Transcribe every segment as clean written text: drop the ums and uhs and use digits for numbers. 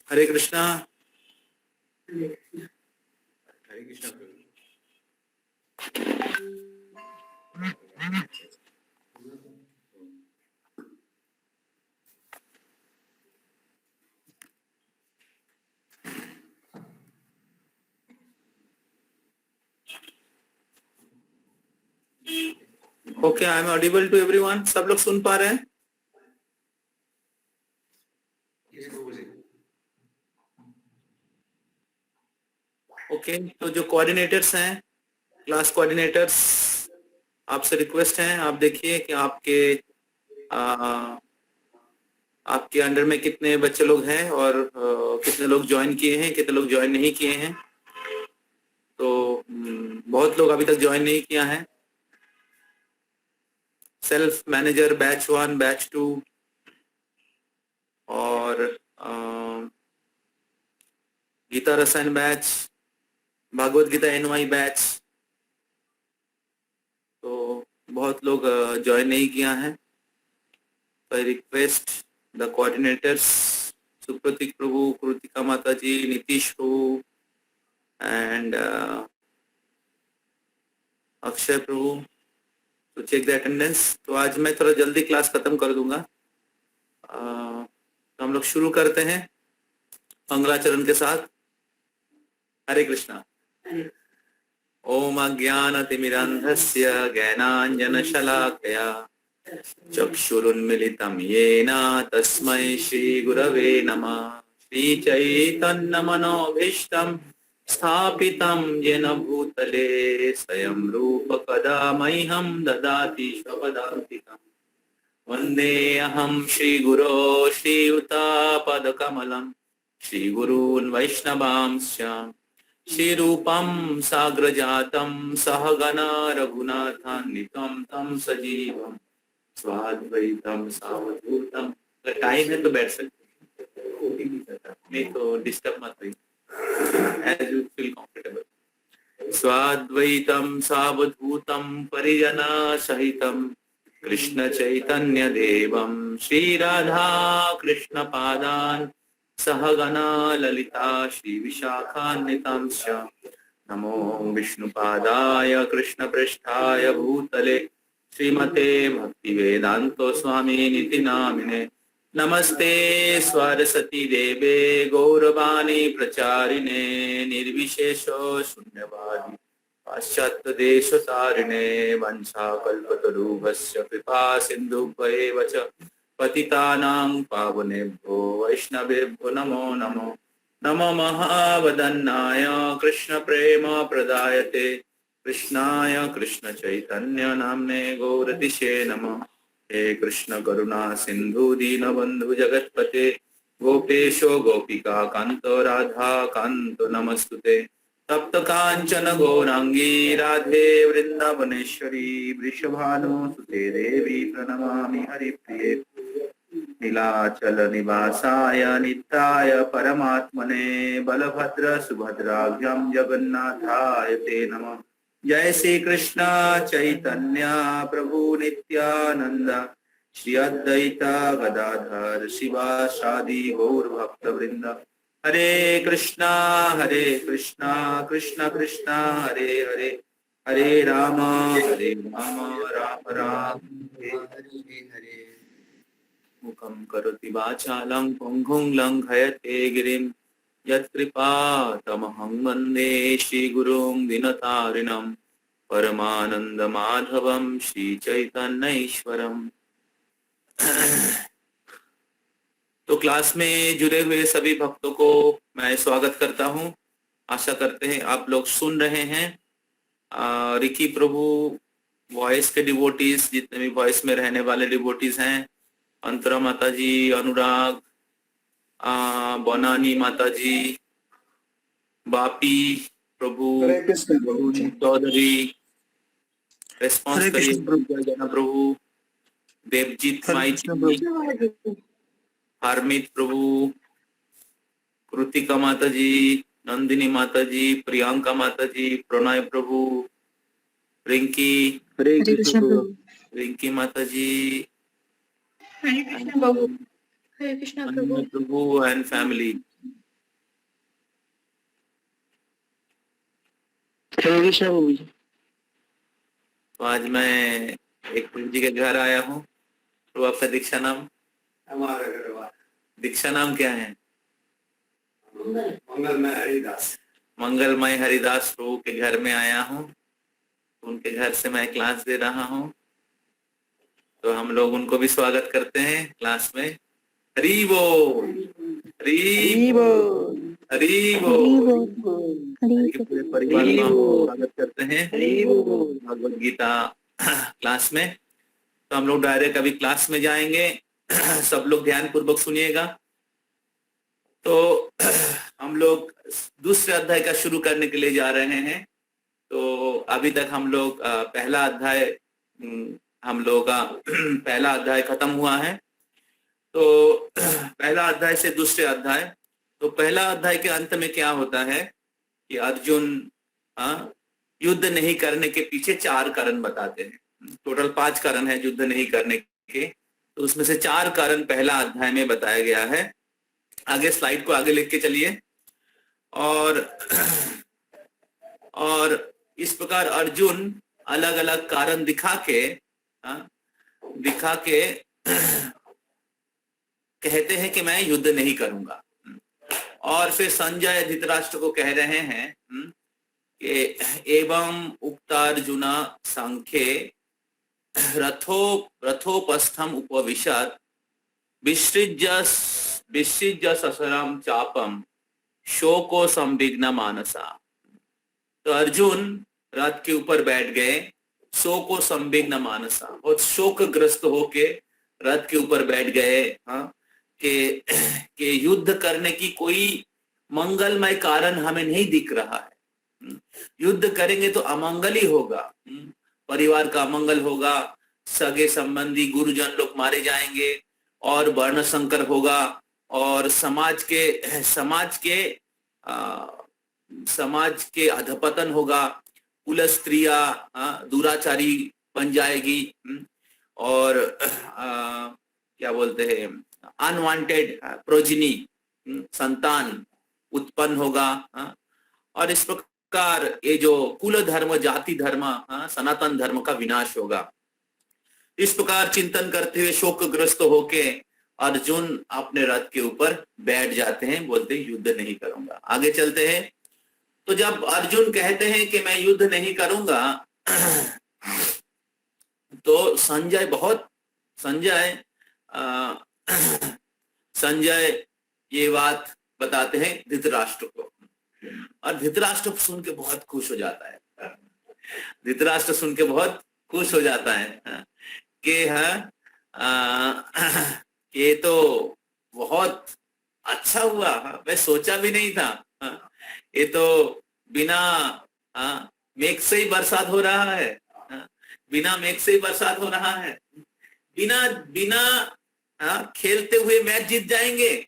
हरे कृष्णा। हरे कृष्णा प्रभु। Okay, I am audible to everyone. सब लोग सुन पा रहे हैं? ओके, तो जो कोऑर्डिनेटर्स हैं, क्लास कोऑर्डिनेटर्स, आपसे रिक्वेस्ट है, आप देखिए कि आपके अंडर में कितने बच्चे लोग हैं और कितने लोग ज्वाइन किए हैं, कितने लोग ज्वाइन नहीं किए हैं। तो बहुत लोग अभी तक ज्वाइन नहीं किया है। सेल्फ मैनेजर बैच 1, बैच 2 और Gita Rasayan batch, Bhagavat Gita NY batch, तो बहुत लोग ज्वाइन नहीं किया है। तो I request the coordinators, Supratik Prabhu, Kritika Mata ji, Nitish Prabhu and Akshay Prabhu to check the attendance. तो आज मैं थोड़ा जल्दी क्लास खत्म कर दूंगा। तो हम लोग शुरू करते हैं मंगलाचरण के साथ। हरे कृष्णा। ओम अज्ञानतिमिरान्धस्य ज्ञानाञ्जनशलाकया चक्षुरुन्मिलितं येन तस्मै श्रीगुरवे नमः। श्रीचैतन्यमनोभीष्टं स्थापितं येन भूतले स्वयं रूप कदा मह्यं ददाति स्वपदान्तिकम्। वन्देऽहं श्रीगुरो श्रीयुतापदकमलं श्रीगुरून् वैष्णवांश्च श्रीरूपं साग्रजातं सहगण रघुनाथान्वितं तं सजीवं स्वाद्वैतं सावधूतं। अगर टाइम है तो बैठ सकते, नहीं तो डिस्टर्ब मत करिए, एज यू फील कंफर्टेबल। स्वाद्वैतं सावधूतं परिजना सहितं कृष्ण चैतन्य देवं श्रीराधा कृष्ण पादान् सहगना ललिता श्री विशाखान्वितांश्च नमो विष्णुपादाय कृष्ण पृष्ठाय भूतले श्रीमते भक्तिवेदांतो स्वामिनिति नामिने। नमस्ते सरस्वती देवे गौरवाणी प्रचारिणे निर्विशेषो शून्यवादी पाश्चात्य देश तारिणे वंशाकल्पतरुभ्यश्च कृपा सिन्धुभ्येव च पतितानां पावनेभ्यो वैष्णवेभ्यो नमो नमो। नमो महावदन्नाय कृष्ण प्रेम प्रदायते कृष्णाय कृष्ण चैतन्य नाम्ने गौरतिशे नमः। हे कृष्ण करुणा सिंधु दीनबंधु जगत्पते गोपेशो गोपिका कांत राधा कांत नमस्तुते। तप्त कांचन गौरांगी राधे वृंदावनेश्वरी वृषभानुसुते देवी प्रणमामि हरिप्रिये। नीलाचल निवासाय नित्याय परमात्मने बलभद्र सुभद्राभ्यां जगन्नाथाय ते नमः। जय श्री कृष्ण चैतन्य प्रभु नित्यानंद श्री अद्वैता गदाधर शिवासादि गौर भक्त वृंद। हरे कृष्णा कृष्ण कृष्ण हरे हरे, हरे राम राम राम हरे हरे। मुखं करोति वाचालं पङ्गुं लङ्घयते गिरिं यत्कृपातमहं वन्दे श्रीगुरुं दीनतारिणं परमानन्दमाधवं श्रीचैतन्यईश्वरम्। तो क्लास में जुड़े हुए सभी भक्तों को मैं स्वागत करता हूं। आशा करते हैं आप लोग सुन रहे हैं। रिकी प्रभु, वॉइस के डिवोटीज, जितने भी वॉइस में रहने वाले डिवोटीज हैं, अंतरा माता जी, अनुराग, बोनानी माता जी, बापी प्रभु, चौधरी, रेस्पॉन्स करिए जना प्रभु, देवजीत माई जी, हार्मित प्रभु, कृतिका माता जी, नंदिनी माता जी, प्रियंका माता जी, प्रणय प्रभु, रिंकी, रिंकी माता जी, हरे कृष्ण प्रभु, हरे कृष्ण प्रभु प्रभु एंड फैमिली। कृष्ण प्रभु जी। तो आज मैं एक प्रभु जी के घर आया हूँ। तो आपका दीक्षा नाम? हमारा घर दीक्षा नाम क्या है? मंगलमय हरिदास। मंगलमय हरिदास प्रभु के घर में आया हूँ। उनके घर से मैं क्लास दे रहा हूँ, तो हम लोग उनको भी स्वागत करते हैं क्लास में। हरि बोल, हरि बोल, हरि बोल। के पूरे परिवार का हम स्वागत करते हैं भगवद गीता क्लास में। तो हम लोग डायरेक्ट अभी क्लास में जाएंगे। सब लोग ध्यान पूर्वक सुनिएगा। तो हम लोग दूसरे अध्याय का शुरू करने के लिए जा रहे हैं। तो अभी तक हम लोग पहला अध्याय, हम लोगों का पहला अध्याय खत्म हुआ है। तो पहला अध्याय से दूसरे अध्याय, तो पहला अध्याय के अंत में क्या होता है कि अर्जुन युद्ध नहीं करने के पीछे 4 कारण बताते हैं। टोटल 5 कारण है युद्ध नहीं करने के, तो उसमें से 4 कारण पहला अध्याय में बताया गया है। आगे स्लाइड को आगे लिख के चलिए। और इस प्रकार अर्जुन अलग अलग कारण दिखा के कहते हैं कि मैं युद्ध नहीं करूंगा। और फिर संजय धृतराष्ट्र को कह रहे हैं कि एवं उक्तार्जुना सांख्ये रथोपस्थम उपविशत विसृज्य ससरम चापम शोको संविघ्न मानसा। तो अर्जुन रथ के ऊपर बैठ गए, शोको संविघ्न मानसा, बहुत शोकग्रस्त होके रथ के ऊपर बैठ गए कि युद्ध करने की कोई मंगलमय कारण हमें नहीं दिख रहा है। युद्ध करेंगे तो अमंगल ही होगा, परिवार का अमंगल होगा, सगे संबंधी गुरुजन लोग मारे जाएंगे और वर्ण संकर होगा, और समाज के अधपतन होगा, कुल स्त्रियां दुराचारी बन जाएगी, और क्या बोलते हैं अनवांटेड प्रोजिनी संतान उत्पन्न होगा। और इस प्रकार ये जो कुल धर्म, जाति धर्म, सनातन धर्म का विनाश होगा। इस प्रकार चिंतन करते हुए शोकग्रस्त होके अर्जुन अपने रथ के ऊपर बैठ जाते हैं, बोलते हैं युद्ध नहीं करूंगा। आगे चलते हैं। तो जब अर्जुन कहते हैं कि मैं युद्ध नहीं करूंगा, तो संजय ये बात बताते हैं धृतराष्ट्र को, और धृतराष्ट्र सुन के बहुत खुश हो जाता है। धृतराष्ट्र सुन के बहुत खुश हो जाता है कि ये तो बहुत अच्छा हुआ, मैं सोचा भी नहीं था। ये तो बिना मेघ से ही बरसात हो रहा है, बिना मेघ से ही बरसात हो रहा है, बिना खेलते हुए मैच जीत जाएंगे,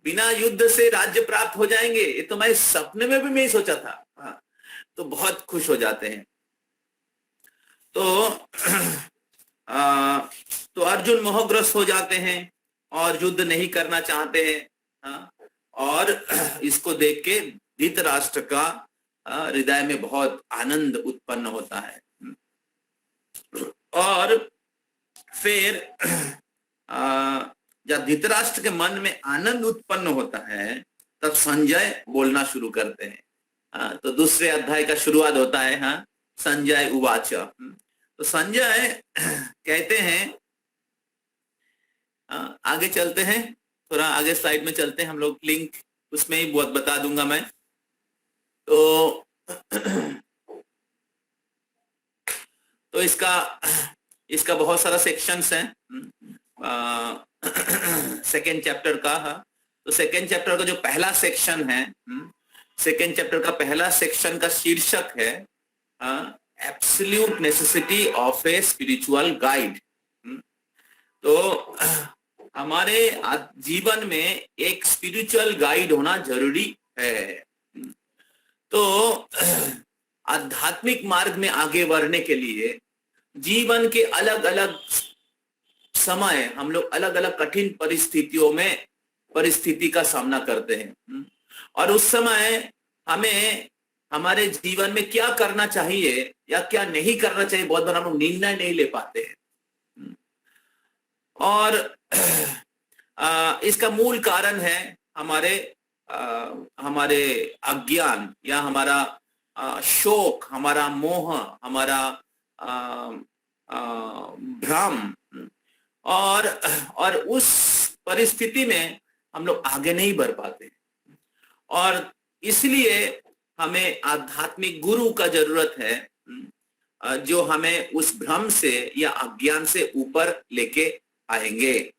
बिना युद्ध से राज्य प्राप्त हो जाएंगे, ये तो मैं सपने में भी नहीं सोचा था। तो बहुत खुश हो जाते हैं। तो अर्जुन मोहग्रस्त हो जाते हैं और युद्ध नहीं करना चाहते हैं। और इसको देख के धृतराष्ट्र का हृदय में बहुत आनंद उत्पन्न होता है। और फिर जब धृतराष्ट्र के मन में आनंद उत्पन्न होता है, तब संजय बोलना शुरू करते हैं। तो दूसरे अध्याय का शुरुआत होता है संजय उवाच। तो संजय कहते हैं, आगे चलते हैं, थोड़ा आगे स्लाइड में चलते हैं हम लोग, लिंक उसमें ही बहुत बता दूंगा मैं। तो इसका बहुत सारा सेक्शंस है सेकेंड चैप्टर का। तो सेकेंड चैप्टर का जो पहला सेक्शन है, सेकेंड चैप्टर का पहला सेक्शन का शीर्षक है absolute necessity of a spiritual guide. तो हमारे जीवन में एक स्पिरिचुअल गाइड होना जरूरी है। तो आध्यात्मिक मार्ग में आगे बढ़ने के लिए जीवन के अलग अलग समय हम लोग अलग अलग कठिन परिस्थिति का सामना करते हैं, और उस समय हमारे जीवन में क्या करना चाहिए या क्या नहीं करना चाहिए, बहुत बार हम लोग निर्णय नहीं ले पाते हैं। और इसका मूल कारण है हमारे अज्ञान या हमारा शोक, हमारा मोह, हमारा भ्रम। और उस परिस्थिति में हम लोग आगे नहीं बढ़ पाते, और इसलिए हमें आध्यात्मिक गुरु का जरूरत है जो हमें उस भ्रम से या अज्ञान से ऊपर लेके आएंगे।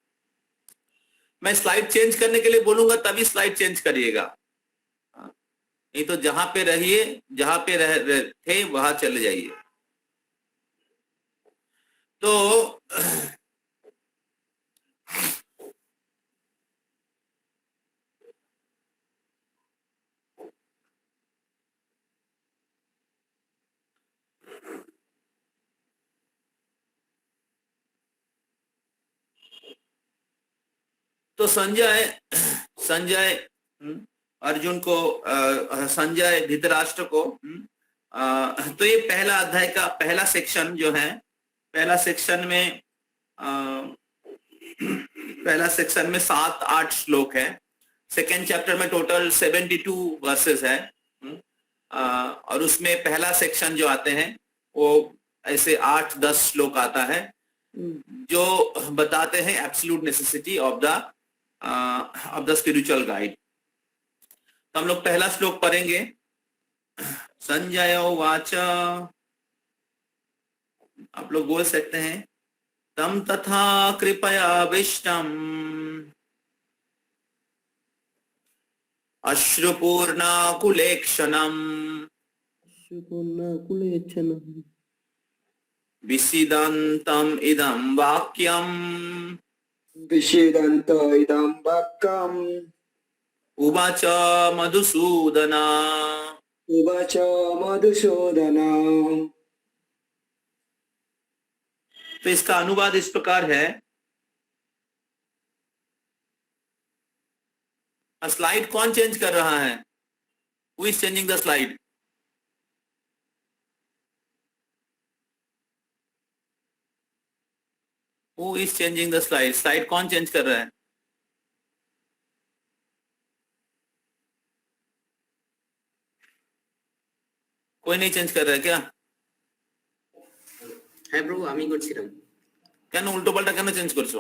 मैं स्लाइड चेंज करने के लिए बोलूंगा तभी स्लाइड चेंज करिएगा, नहीं तो जहां पे रहिए, जहां पे रह थे वहां चले जाइए। तो संजय अर्जुन को, संजय धृतराष्ट्र को, तो ये पहला अध्याय का पहला सेक्शन जो है, पहला सेक्शन में 7-8 श्लोक है। सेकेंड चैप्टर में टोटल 72 वर्सेस है, और उसमें पहला सेक्शन जो आते हैं वो ऐसे 8-10 श्लोक आता है जो बताते हैं absolute necessity of the spiritual guide. तो हम लोग पहला श्लोक पढ़ेंगे। संजय उवाच, आप लोग बोल सकते हैं, तम तथा कृपयाविष्टम् अश्रुपूर्णाकुलेक्षणम् विषीदन्तम् इदं वाक्यम् उवाच मधुसूदना। तो इसका अनुवाद इस प्रकार है। स्लाइड कौन चेंज कर रहा है? Who is changing the slide? Who is changing the slide? Slide कौन चेंज कर रहा है? कोई नहीं चेंज कर रहा है क्या? হ্যাঁ প্রভু, আমি করছিলাম। কেন উল্টো পাল্টা কেন চেঞ্জ করছো?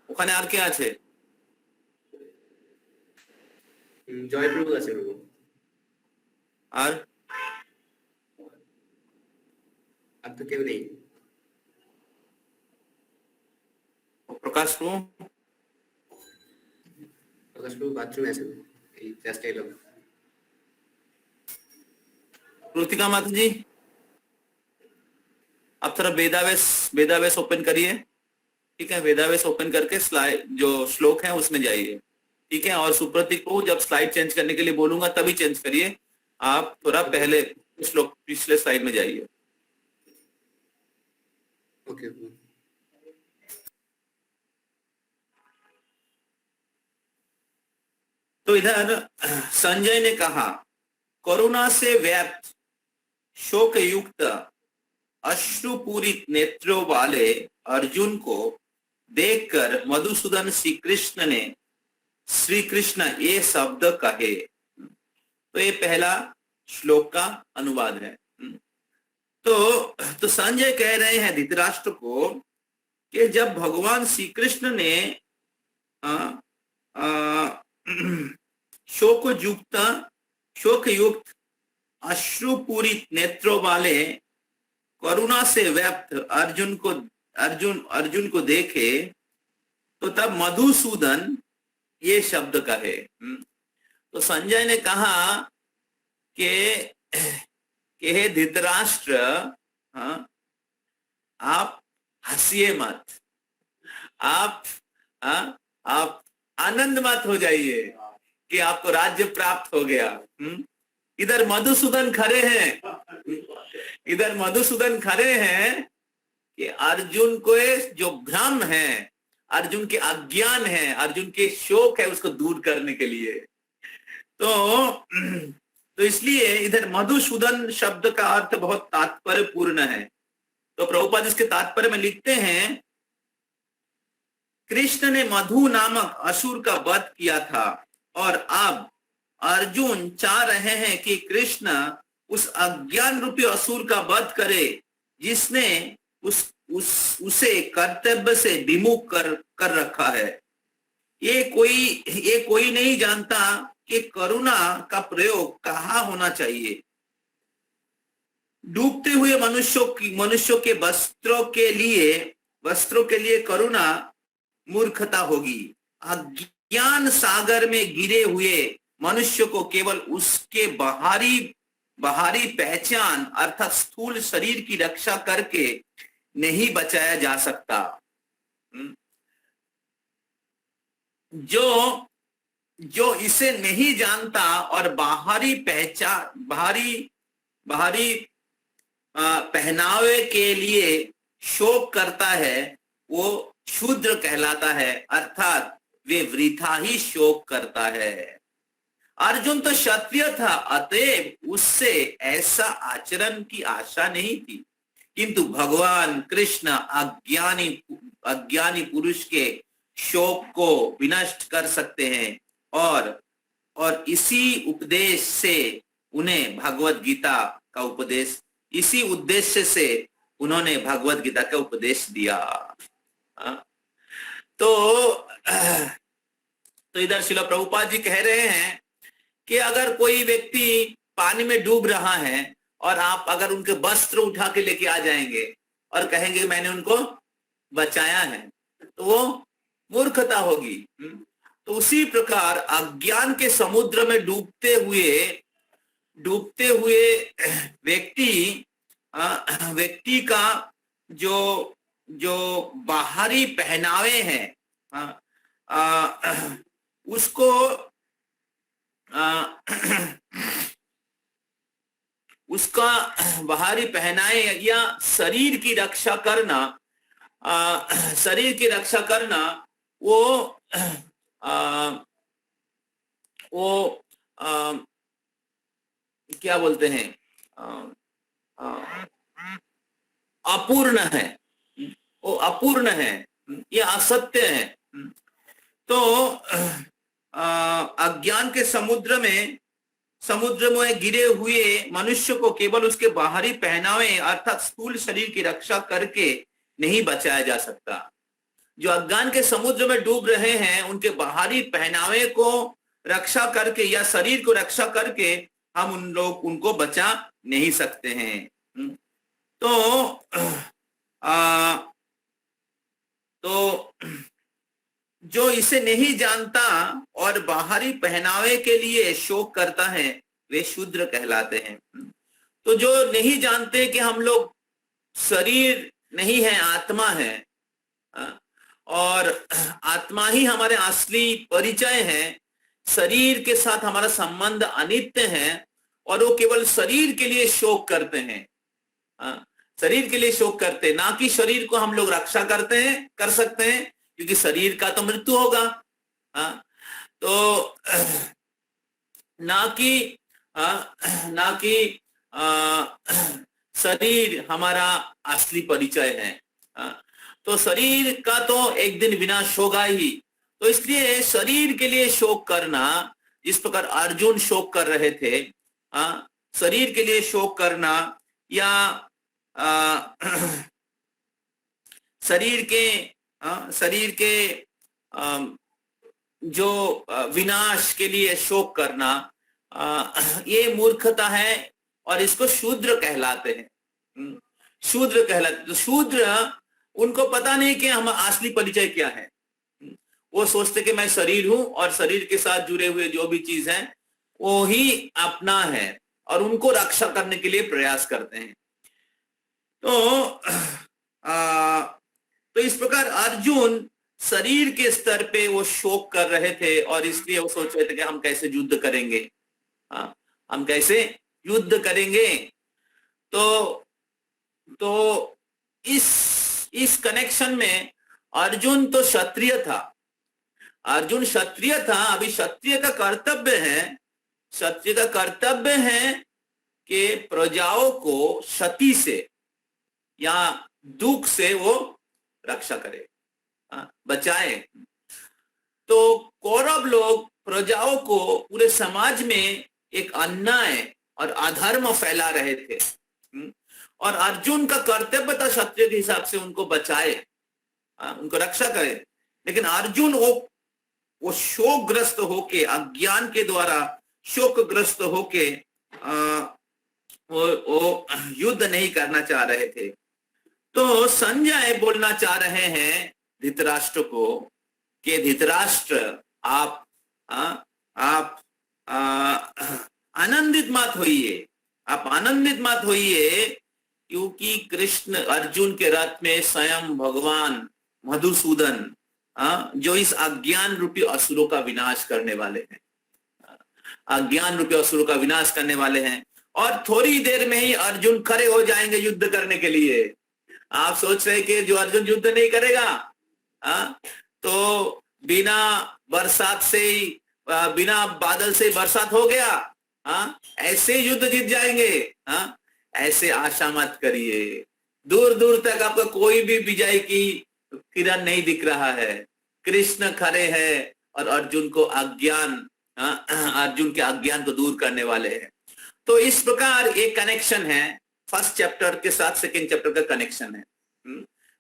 ওখানে আর কে আছে? জয় প্রভু আছে প্রভু। আর আর তো কেউ নেই। প্রকাশ প্রভু? প্রকাশ প্রভু বাথরুমে আছেন, এই জাস্ট এলো। कृतिका माता जी, आप थोड़ा वेदावेस ओपन करिए, ठीक है? वेदावेस ओपन करके स्लाइड जो श्लोक है उसमें जाइए, ठीक है? और सुप्रतीक को जब स्लाइड चेंज करने के लिए बोलूंगा तभी चेंज करिए। आप थोड़ा पहले श्लोक पिछले स्लाइड में जाइए। ओके। तो इधर संजय ने कहा, करुणा से व्याप्त शोक युक्त अश्रुपूरित नेत्रों वाले अर्जुन को देखकर मधुसूदन श्री कृष्ण ये शब्द कहे। तो ये पहला श्लोक का अनुवाद है। तो संजय कह रहे हैं धृतराष्ट्र को कि जब भगवान श्री कृष्ण ने शोक युक्त अश्रुपूरित नेत्रों वाले करुणा से व्याप्त अर्जुन को देखे तो तब मधुसूदन ये शब्द कहे। तो संजय ने कहा कि हे धृतराष्ट्र, आप हंसिए मत, आप आनंद मत हो जाइए कि आपको राज्य प्राप्त हो गया। इधर मधुसूदन खड़े हैं कि अर्जुन को जो भ्रम है, अर्जुन के अज्ञान है, अर्जुन के शोक है, उसको दूर करने के लिए। तो इसलिए इधर मधुसूदन शब्द का अर्थ बहुत तात्पर्यपूर्ण है। तो प्रभुपाद इसके तात्पर्य में लिखते हैं, कृष्ण ने मधु नामक असुर का वध किया था और अब अर्जुन चाह रहे हैं कि कृष्ण उस अज्ञान रूपी असुर का वध करे जिसने उसे कर्तव्य से विमुख कर रखा है। ये कोई नहीं जानता कि करुणा का प्रयोग कहाँ होना चाहिए। डूबते हुए मनुष्यों के वस्त्रों के लिए करुणा मूर्खता होगी। अज्ञान सागर में गिरे हुए मनुष्य को केवल उसके बाहरी पहचान अर्थात स्थूल शरीर की रक्षा करके नहीं बचाया जा सकता। जो इसे नहीं जानता और बाहरी पहनावे के लिए शोक करता है, वो शूद्र कहलाता है, अर्थात वे वृथा ही शोक करता है। अर्जुन तो क्षत्रिय था, अतएव उससे ऐसा आचरण की आशा नहीं थी, किंतु भगवान कृष्ण अज्ञानी पुरुष के शोक को विनष्ट कर सकते हैं और इसी उपदेश से उन्हें भगवत गीता का उपदेश, इसी उद्देश्य से उन्होंने भगवत गीता का उपदेश दिया। तो इधर श्रील प्रभुपाद जी कह रहे हैं कि अगर कोई व्यक्ति पानी में डूब रहा है और आप अगर उनके वस्त्र उठा के लेके आ जाएंगे और कहेंगे मैंने उनको बचाया है, तो वो मूर्खता होगी। तो उसी प्रकार अज्ञान के समुद्र में डूबते हुए व्यक्ति का जो बाहरी पहनावे हैं, उसको उसका बाहरी पहनाए या शरीर की रक्षा करना वो क्या बोलते हैं, अपूर्ण है, वो अपूर्ण है, ये असत्य है। तो अज्ञान के समुद्र में गिरे हुए मनुष्य को केवल उसके बाहरी पहनावे अर्थात स्थूल शरीर की रक्षा करके नहीं बचाया जा सकता। जो अज्ञान के समुद्र में डूब रहे हैं, उनके बाहरी पहनावे को रक्षा करके या शरीर को रक्षा करके हम उनको बचा नहीं सकते हैं। तो जो इसे नहीं जानता और बाहरी पहनावे के लिए शोक करता है, वे शूद्र कहलाते हैं। तो जो नहीं जानते कि हम लोग शरीर नहीं है, आत्मा है, और आत्मा ही हमारे असली परिचय है, शरीर के साथ हमारा संबंध अनित्य है, और वो केवल शरीर के लिए शोक करते हैं, शरीर के लिए शोक करते, ना कि शरीर को हम लोग रक्षा कर सकते हैं, क्योंकि शरीर का तो मृत्यु होगा। तो ना कि शरीर हमारा असली परिचय है। तो शरीर का तो एक दिन विनाश होगा ही। तो इसलिए शरीर के लिए शोक करना, जिस प्रकार अर्जुन शोक कर रहे थे, शरीर के लिए शोक करना या शरीर के जो विनाश के लिए शोक करना, ये मूर्खता है और इसको शूद्र कहलाते हैं। शूद्र कहलाते, तो शूद्र उनको पता नहीं कि हम असली परिचय क्या है। वो सोचते कि मैं शरीर हूं और शरीर के साथ जुड़े हुए जो भी चीज है वो ही अपना है, और उनको रक्षा करने के लिए प्रयास करते हैं। तो इस प्रकार अर्जुन शरीर के स्तर पे वो शोक कर रहे थे और इसलिए वो सोच रहे थे कि हम कैसे युद्ध करेंगे, हम कैसे युद्ध करेंगे। तो इस इस कनेक्शन में अर्जुन तो क्षत्रिय था, अर्जुन क्षत्रिय था। अभी क्षत्रिय का कर्तव्य है, क्षत्रिय का कर्तव्य है कि प्रजाओं को क्षति से या दुख से वो रक्षा करे, बचाए। तो कौरव लोग प्रजाओं को पूरे समाज में एक अन्याय और अधर्म फैला रहे थे, और अर्जुन का कर्तव्य था क्षत्रिय के हिसाब से उनको बचाए, उनको रक्षा करे। लेकिन अर्जुन वो शोकग्रस्त होके, अज्ञान के द्वारा शोकग्रस्त होके वो युद्ध नहीं करना चाह रहे थे। तो संजय बोलना चाह रहे हैं धृतराष्ट्र को कि धृतराष्ट्र आप आनंदित मत होइए, आप आनंदित मत होइए, क्योंकि कृष्ण अर्जुन के रथ में स्वयं भगवान मधुसूदन जो इस अज्ञान रूपी असुरों का विनाश करने वाले हैं, अज्ञान रूपी असुरों का विनाश करने वाले हैं। और थोड़ी देर में ही अर्जुन खड़े हो जाएंगे युद्ध करने के लिए। आप सोच रहे कि जो अर्जुन युद्ध नहीं करेगा, तो बिना बरसात से ही, बिना बादल से बरसात हो गया, ऐसे युद्ध जीत जाएंगे, ऐसे आशा मत करिए। दूर दूर तक आपको कोई भी विजय की किरण नहीं दिख रहा है। कृष्ण खड़े हैं और अर्जुन को अज्ञान, अर्जुन के अज्ञान को दूर करने वाले हैं। तो इस प्रकार एक कनेक्शन है, फर्स्ट चैप्टर के साथ सेकंड चैप्टर का कनेक्शन है।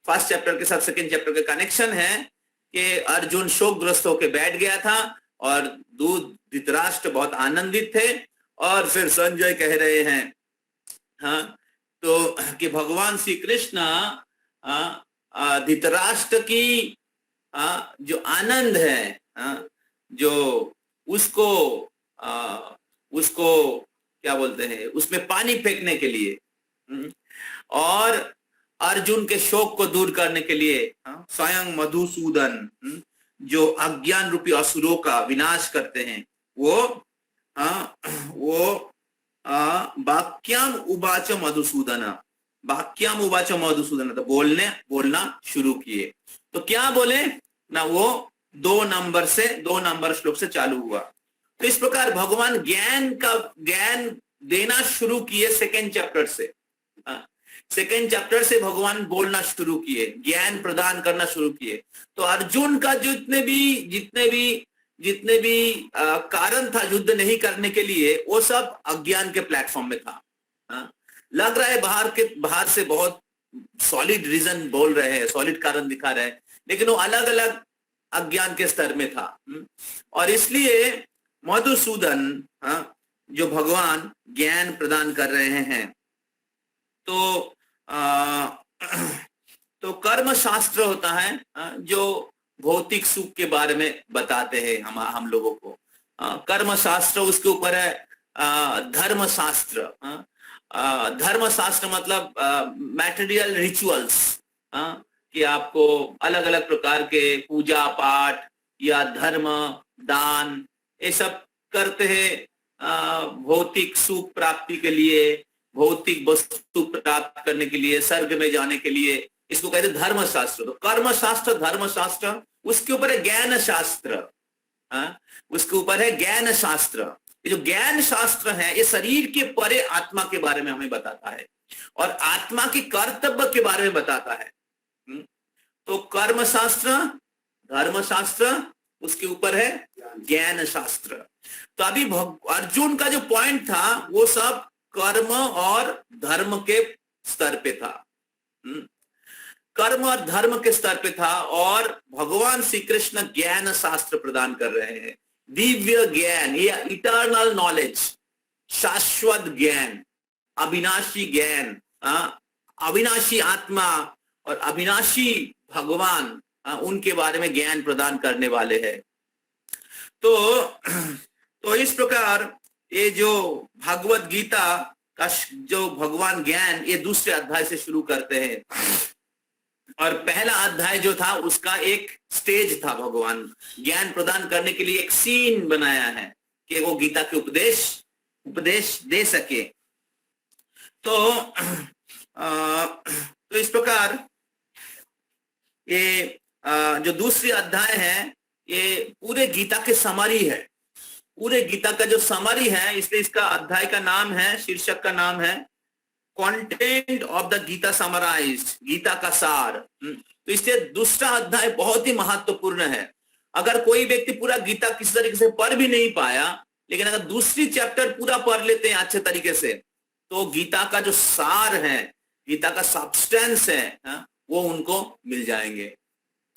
फर्स्ट चैप्टर के साथ सेकंड चैप्टर का कनेक्शन है कि अर्जुन शोकग्रस्त होकर बैठ गया था और धृतराष्ट्र बहुत आनंदित थे। और फिर संजय कह रहे हैं तो कि भगवान श्री कृष्ण धृतराष्ट्र की जो आनंद है, जो उसको क्या बोलते हैं, उसमें पानी फेंकने के लिए और अर्जुन के शोक को दूर करने के लिए स्वयं मधुसूदन जो अज्ञान रूपी असुरों का विनाश करते हैं, वो वाक्याम उवाच मधुसूदन, वाक्याम उवाच मधुसूदन, तो बोलना शुरू किए। तो क्या बोले ना, वो 2 नंबर श्लोक से चालू हुआ। तो इस प्रकार भगवान ज्ञान देना शुरू किए सेकेंड चैप्टर से। सेकेंड चैप्टर से भगवान बोलना शुरू किए, ज्ञान प्रदान करना शुरू किए। तो अर्जुन का जितने भी कारण था युद्ध नहीं करने के लिए, वो सब अज्ञान के प्लेटफॉर्म में था। लग रहा है बाहर से बहुत सॉलिड रीजन बोल रहे हैं, सॉलिड कारण दिखा रहे हैं, लेकिन वो अलग अलग अज्ञान के स्तर में था। और इसलिए मधुसूदन जो भगवान ज्ञान प्रदान कर रहे हैं, तो कर्म शास्त्र होता है जो भौतिक सुख के बारे में बताते हैं हम लोगों को। कर्म शास्त्र, उसके ऊपर है धर्म शास्त्र। धर्म शास्त्र मतलब मैटेरियल रिचुअल्स, कि आपको अलग अलग प्रकार के पूजा पाठ या धर्म दान ये सब करते हैं भौतिक सुख प्राप्ति के लिए, भौतिक वस्तु प्राप्त करने के लिए, स्वर्ग में जाने के लिए। इसको कहते हैं धर्म शास्त्र। तो कर्म शास्त्र, धर्म शास्त्र, उसके ऊपर है ज्ञान शास्त्र। उसके ऊपर है ज्ञान शास्त्र। ये जो ज्ञान शास्त्र है, ये शरीर के परे आत्मा के बारे में हमें बताता है और आत्मा के कर्तव्य के बारे में बताता है। तो कर्म शास्त्र, धर्म शास्त्र, उसके ऊपर है ज्ञान शास्त्र। तो अभी अर्जुन का जो पॉइंट था वो सब कर्म और धर्म के स्तर पे था, कर्म और धर्म के स्तर पे था। और भगवान श्री कृष्ण ज्ञान शास्त्र प्रदान कर रहे हैं, दिव्य ज्ञान, ये इटर्नल नॉलेज, शाश्वत ज्ञान, अविनाशी ज्ञान, अविनाशी आत्मा और अविनाशी भगवान, उनके बारे में ज्ञान प्रदान करने वाले हैं। तो इस प्रकार ये जो भगवत गीता का जो भगवान ज्ञान, ये दूसरे अध्याय से शुरू करते हैं। और पहला अध्याय जो था उसका एक स्टेज था, भगवान ज्ञान प्रदान करने के लिए एक सीन बनाया है कि वो गीता के उपदेश दे सके। तो इस प्रकार ये जो दूसरी अध्याय है ये पूरे गीता के समरी है, पूरे गीता का जो समरी है, इसलिए इसका अध्याय का नाम है, शीर्षक का नाम है content of the Gita summarized, Gita का सार। तो इसलिए दूसरा अध्याय बहुत ही महत्वपूर्ण है। अगर कोई व्यक्ति पूरा गीता किसी तरीके से पढ़ भी नहीं पाया, लेकिन अगर दूसरी चैप्टर पूरा पढ़ लेते हैं अच्छे तरीके से, तो गीता का जो सार है, गीता का सब्सटेंस है, वो उनको मिल जाएंगे।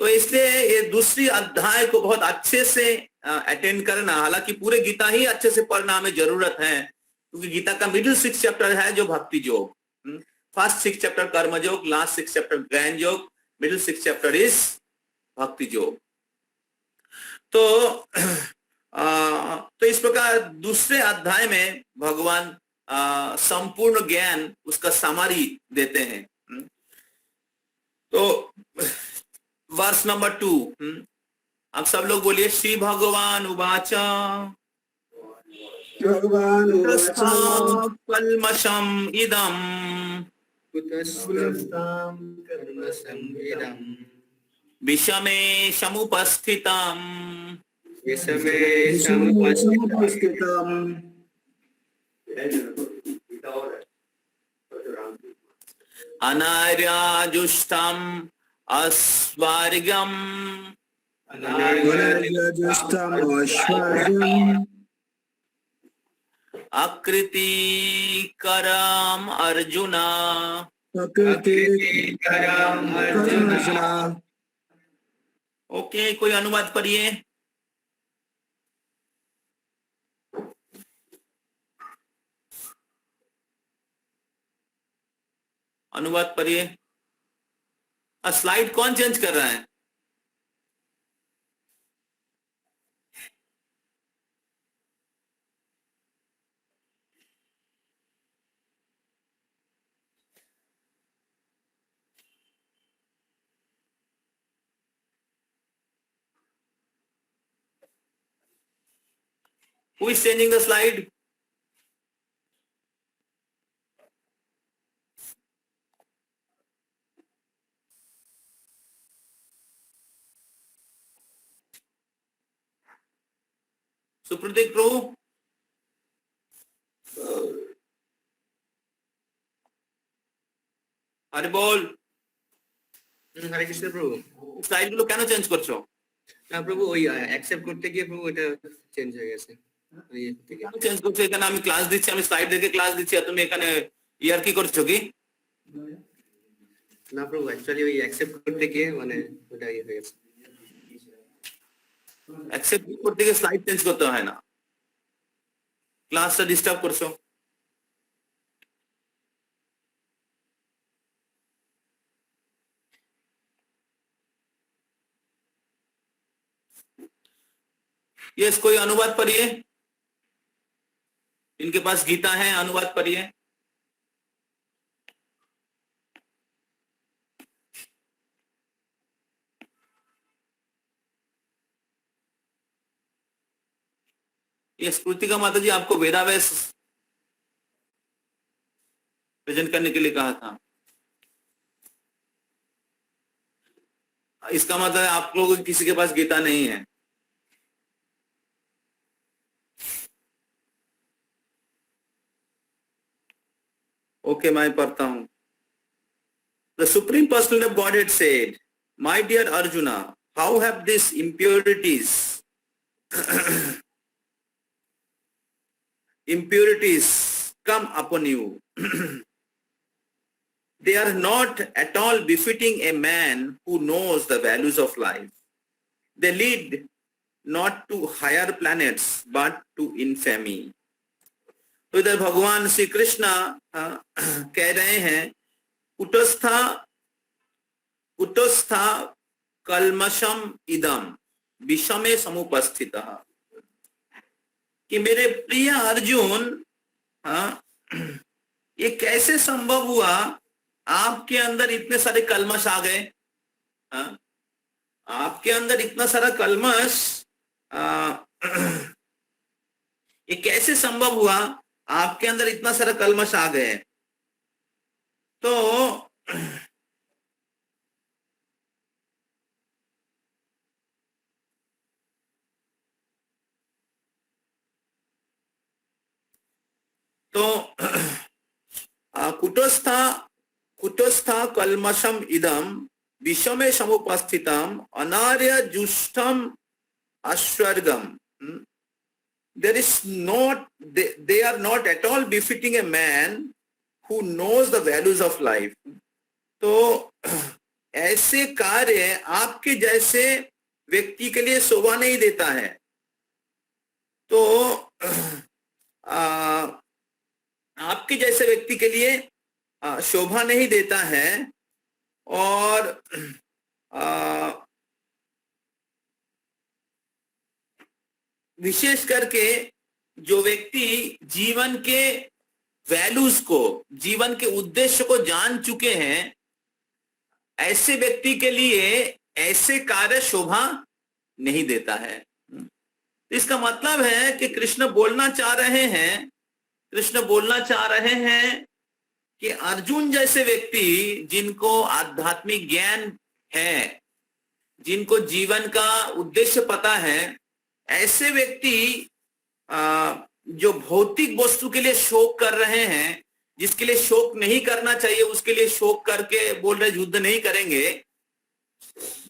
तो इसलिए ये दूसरी अध्याय को बहुत अच्छे से अटेंड करना, हालांकि पूरे गीता ही अच्छे से पढ़ना हमें जरूरत है, क्योंकि गीता का मिडिल 6 चैप्टर है जो भक्ति योग, फर्स्ट 6 चैप्टर कर्म योग, लास्ट 6 चैप्टर ज्ञान योग, मिडिल 6 चैप्टर इज भक्ति योग। तो इस प्रकार दूसरे अध्याय में भगवान संपूर्ण ज्ञान उसका समरी देते हैं। तो वर्स नंबर 2, आप सब लोग बोलिए, श्री भगवान उवाच कल्मषम इदम कुतस्तां कर्मसंविदम् विषमे समुपस्थितम् विषमे समुपस्थितम् अनार्याजुष्टम् अस्वर्गम् अकृतिकरम् अर्जुन। ओके, कोई अनुवाद पढ़िए। अनुवाद पढ़िए। स्लाइड कौन चेंज कर रहा है? Who is changing the slide? Supratik प्रभु। अरे बोल। হরে কৃষ্ণ প্রভু। স্লাইড গুলো কেন চেঞ্জ করছো? না প্রভু, ওই অ্যাকসেপ্ট করতে গিয়ে প্রভু এটা চেঞ্জ হয়ে গেছে। ওই থেকে কেন চেঞ্জ করছো? এখানে আমি ক্লাস দিচ্ছি, আমি স্লাইড দেখে ক্লাস দিচ্ছি, আর তুমি এখানে ইয়ার কি করছো কি? না প্রভু, অ্যাকচুয়ালি ওই অ্যাকসেপ্ট করতে গিয়ে মানে ওটা ইয়ে হয়ে গেছে। অ্যাকসেপ্ট করতে গিয়ে স্লাইড চেঞ্জ করতে হয় না, ক্লাসটা ডিস্টার্ব করছো। यस, कोई अनुवाद पढ़िए। इनके पास गीता है, अनुवाद पढ़िए। यस, कृतिका माता जी, आपको वेदाव्यास प्रेजेंट करने के लिए कहा था। इसका मतलब आप लोगों की किसी के पास गीता नहीं है। ओके, मैं पढ़ता हूं। The Supreme Personality of Godhead said, "My dear Arjuna, how have these impurities come upon you? They are not at all befitting a man who knows the values of life. They lead not to higher planets but to infamy." तो इधर भगवान श्री कृष्ण कह रहे हैं, कुटस्था कल्मषम इदम विषमे समुपस्थितः, कि मेरे प्रिय अर्जुन, ये कैसे संभव हुआ आपके अंदर इतने सारे कल्मश आ गए? आपके अंदर इतना सारा कल्मश, ये कैसे संभव हुआ आपके अंदर इतना सारा कल्मश आ गए? तो तो कुटस्था कुटस्था कल्मषम इदम विषमे समुपस्थितम अनार्य जुष्टम अस्वर्गम. There is not, they are not at all befitting a man who knows the values of life. तो ऐसे कार्य आपके जैसे व्यक्ति के लिए शोभा नहीं देता है. तो आपके जैसे व्यक्ति के लिए शोभा नहीं देता है. और विशेष करके जो व्यक्ति जीवन के वैल्यूज को, जीवन के उद्देश्य को जान चुके हैं, ऐसे व्यक्ति के लिए ऐसे कार्य शोभा नहीं देता है. इसका मतलब है कि कृष्ण बोलना चाह रहे हैं, कृष्ण बोलना चाह रहे हैं कि अर्जुन जैसे व्यक्ति जिनको आध्यात्मिक ज्ञान है, जिनको जीवन का उद्देश्य पता है, ऐसे व्यक्ति जो भौतिक वस्तु के लिए शोक कर रहे हैं, जिसके लिए शोक नहीं करना चाहिए उसके लिए शोक करके बोल रहे युद्ध नहीं करेंगे,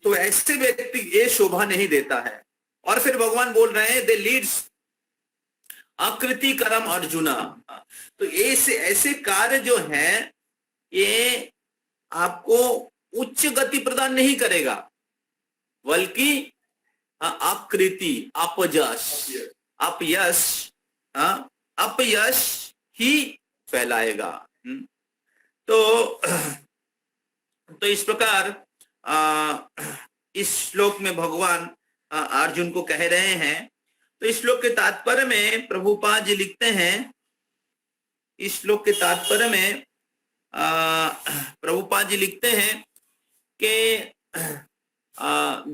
तो ऐसे व्यक्ति ये शोभा नहीं देता है. और फिर भगवान बोल रहे हैं दे लीड्स आकृति करम अर्जुना. तो ऐसे कार्य जो है ये आपको उच्च गति प्रदान नहीं करेगा, बल्कि आकृति, अपयश ही फैलाएगा. तो इस प्रकार इस श्लोक में भगवान अर्जुन को कह रहे हैं. तो इस श्लोक के तात्पर्य में प्रभुपाद जी लिखते हैं, इस श्लोक के तात्पर्य में प्रभुपाद जी लिखते हैं कि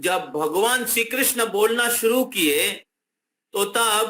जब भगवान श्री कृष्ण बोलना शुरू किए तो तब